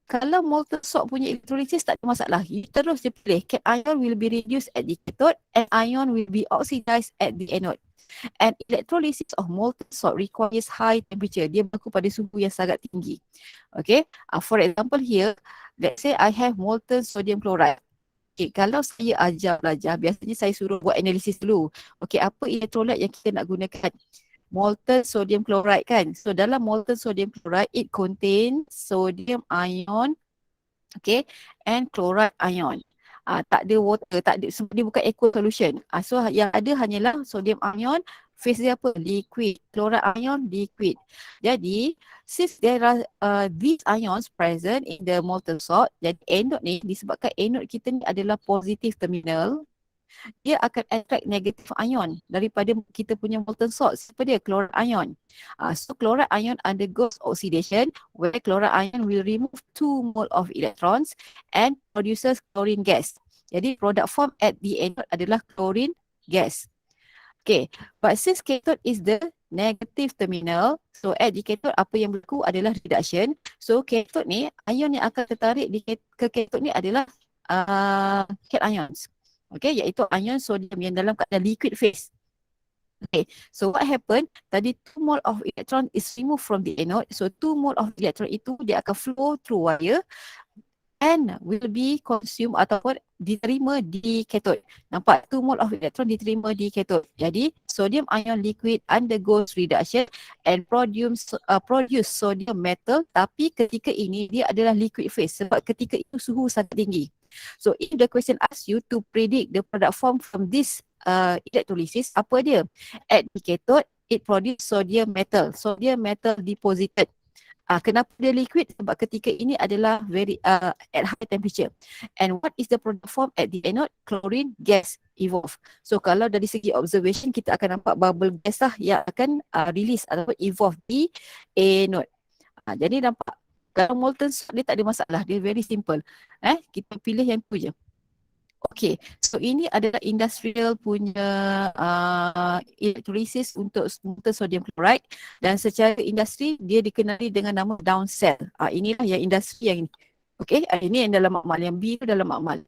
kalau molten salt punya electrolysis tak ada masalah. You terus je pilih cation will be reduced at the cathode and ion will be oxidized at the anode. And electrolysis of molten salt requires high temperature. Dia berlaku pada suhu yang sangat tinggi. Okay, for example here, let's say I have molten sodium chloride. Okay, kalau saya ajar belajar, biasanya saya suruh buat analisis dulu. Okay, apa electrolyte yang kita nak gunakan? Molten sodium chloride kan. So dalam molten sodium chloride, it contains sodium ion, okay, and chloride ion. Tak ada water, tak ada, dia bukan aqueous solution. So yang ada hanyalah sodium ion, phase dia apa? Liquid. Chloride ion, liquid. Jadi since there are these ions present in the molten salt, jadi anode ni, disebabkan anode kita ni adalah positive terminal, dia akan attract negative ion daripada kita punya molten salt. Siapa dia? Chloride ion. So chloride ion undergoes oxidation where chloride ion will remove 2 mole of electrons and produces chlorine gas. Jadi product form at the anode adalah chlorine gas. Okay, but since cathode is the negative terminal, so at the cathode apa yang berlaku adalah reduction. So cathode ni, ion yang akan tertarik ke cathode ni adalah cations. Okay, iaitu ion sodium yang dalam keadaan liquid phase. Okay, so what happened? Tadi 2 mole of electron is removed from the anode. So 2 mole of electron itu dia akan flow through wire and will be consumed ataupun diterima di cathode. Nampak? 2 mole of electron diterima di cathode. Jadi sodium ion liquid undergoes reduction and produce sodium metal, tapi ketika ini dia adalah liquid phase sebab ketika itu suhu sangat tinggi. So if the question asks you to predict the product form from this electrolysis, apa dia? At the cathode, it produce sodium metal. Sodium metal deposited. Kenapa dia liquid? Sebab ketika ini adalah very at high temperature. And what is the product form at the anode? Chlorine gas evolve. So kalau dari segi observation, kita akan nampak bubble gas lah yang akan release ataupun evolve di anode. Jadi nampak, kalau molten salt dia tak ada masalah, dia very simple. Kita pilih yang tu je. Okay, so ini adalah industrial punya electrolysis untuk molten sodium chloride, dan secara industri dia dikenali dengan nama down cell. Inilah yang industri yang ini. Okay, ini yang dalam makmal, yang B tu dalam makmal.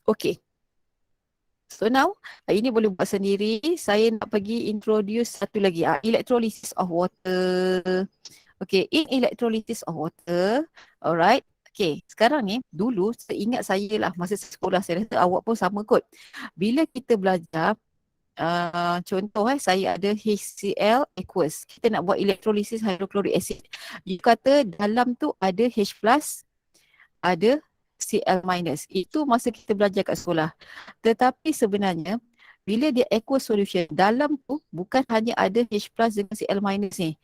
Okay. So now, ini boleh buat sendiri. Saya nak pergi introduce satu lagi, electrolysis of water. Okay, in electrolysis of water, alright. Okay, sekarang ni, dulu seingat saya lah masa sekolah, saya rasa awak pun sama kot. Bila kita belajar, contoh saya ada HCl aqueous. Kita nak buat electrolysis hydrochloric acid. You kata dalam tu ada H+, ada Cl-. Itu masa kita belajar kat sekolah. Tetapi sebenarnya, bila dia aqueous solution, dalam tu bukan hanya ada H+ dengan Cl- ni.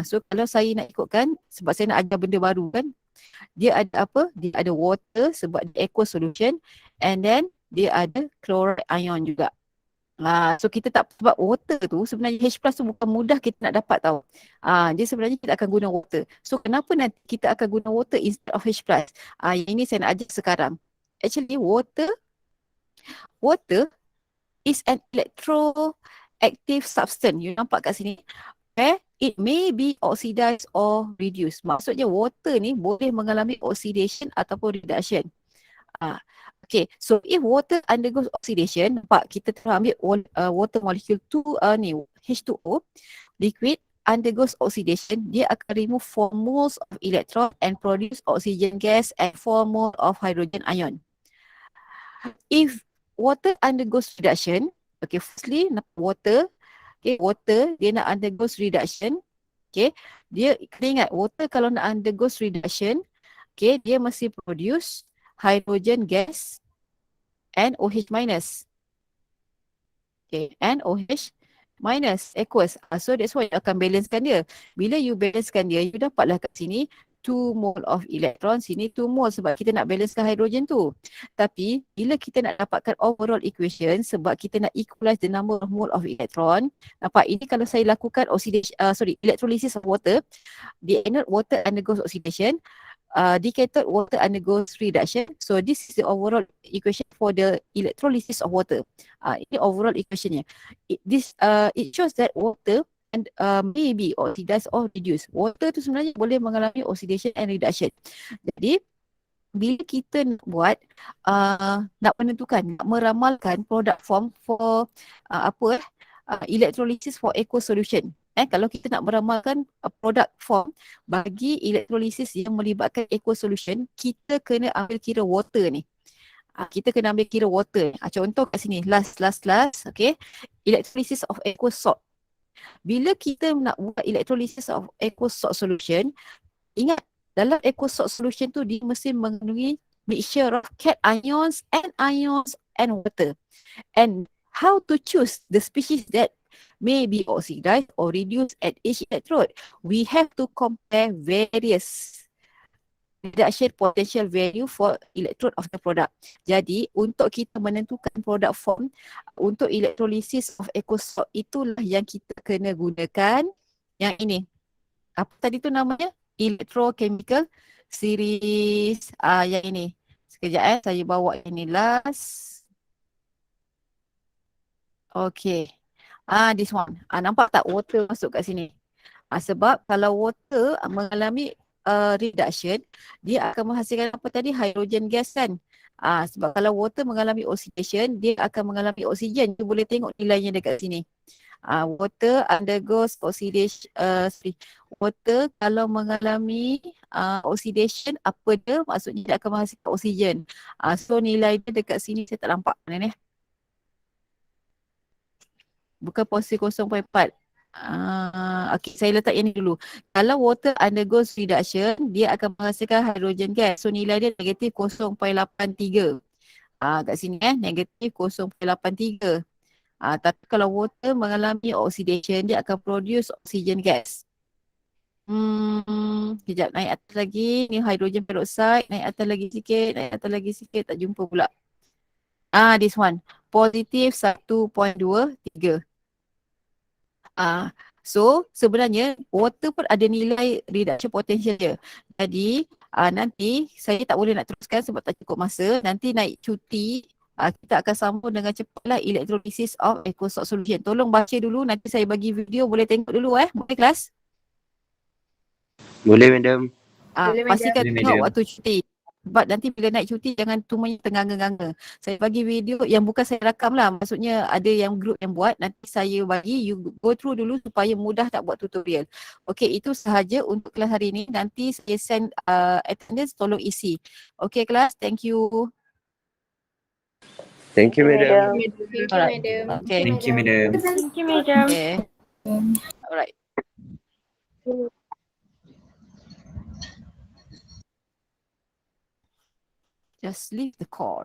So kalau saya nak ikutkan, sebab saya nak ajar benda baru kan, dia ada apa? Dia ada water sebab dia aqueous solution, and then dia ada chloride ion juga. So kita tak, sebab water tu sebenarnya H+ tu bukan mudah kita nak dapat tau. Dia sebenarnya kita akan guna water. So kenapa nanti kita akan guna water instead of H+? Yang ini saya nak ajar sekarang. Actually water is an electroactive substance. You nampak kat sini. It may be oxidized or reduced. Maksudnya water ni boleh mengalami oxidation ataupun reduction. Okay, so if water undergoes oxidation, nampak kita telah ambil water molecule H2O, liquid, undergoes oxidation, dia akan remove 4 moles of electron and produce oxygen gas and 4 mole of hydrogen ion. If water undergoes reduction, okay, firstly water, okay, water dia nak undergoes reduction. Okay, dia kena ingat water kalau nak undergoes reduction, okay, dia mesti produce hydrogen gas and OH minus. Okay, and OH minus aqueous. So that's why you akan balancekan dia. Bila you balancekan dia, you dapatlah kat sini 2 mole of electron, sini 2 mole sebab kita nak balancekan hydrogen tu. Tapi bila kita nak dapatkan overall equation, sebab kita nak equalize the number of mole of electron, nampak ini kalau saya lakukan oxidation, electrolysis of water, the anode water undergoes oxidation, the cathode water undergoes reduction. So this is the overall equation for the electrolysis of water. Ini overall equationnya. It shows that water and may be oxidized or reduced. Water tu sebenarnya boleh mengalami oxidation and reduction. Jadi bila kita nak buat nak menentukan, nak meramalkan product form for electrolysis for aqueous solution. Kalau kita nak meramalkan produk form bagi electrolysis yang melibatkan aqueous solution, kita kena ambil kira water ni. Kita kena ambil kira water. Contoh kat sini, last. Okay. Electrolysis of aqueous salt. Bila kita nak buat electrolysis of aqueous salt solution, ingat dalam aqueous salt solution tu dia mesti mengandungi mixture of cations and water. And how to choose the species that may be oxidized or reduced at each electrode? We have to compare various reduction potential value for electrode of the product. Jadi untuk kita menentukan produk form untuk electrolysis of aqueous salt, itulah yang kita kena gunakan yang ini. Apa tadi tu namanya? Electrochemical series. Yang ini. Sekejap saya bawa ini last. Okay. This one. Nampak tak water masuk kat sini? Sebab kalau water mengalami reduction, dia akan menghasilkan apa tadi? Hydrogen gas kan? Sebab kalau water mengalami oxidation, dia akan mengalami oksigen. Kita boleh tengok nilainya dekat sini. Water undergoes oxidation. Water kalau mengalami oxidation, apa dia? Maksudnya dia akan menghasilkan oksigen. So nilai dia dekat sini saya tak nampak mana ni. Bukan posisi 0.4. Okay, saya letak yang ni dulu. Kalau water undergoes reduction, dia akan menghasilkan hydrogen gas. So nilai dia negatif 0.83. Kat sini negatif 0.83. Tapi kalau water mengalami oxidation, dia akan produce oxygen gas. Sekejap, naik atas lagi. Ni hydrogen peroxide. Naik atas lagi sikit. Tak jumpa pula. This one. Positif 1.23. So sebenarnya water pun ada nilai reduction potential dia. Jadi nanti saya tak boleh nak teruskan sebab tak cukup masa. Nanti naik cuti kita akan sambung dengan cepatlah electrolysis of aqueous salt solution. Tolong baca dulu, nanti saya bagi video, boleh tengok dulu boleh kelas? Boleh madam. Pastikan Boleh, tengok madam. waktu cuti. Sebab nanti bila naik cuti jangan tumanya tenganga-nganga. Saya bagi video yang bukan saya rakam lah. Maksudnya ada yang group yang buat. Nanti saya bagi, you go through dulu supaya mudah tak buat tutorial. Okay, itu sahaja untuk kelas hari ini. Nanti saya send attendance, tolong isi. Okay kelas, thank you. Thank you madam. Alright. Okay. Thank you, madam. Thank you, madam. Okay. Alright. Just leave the call.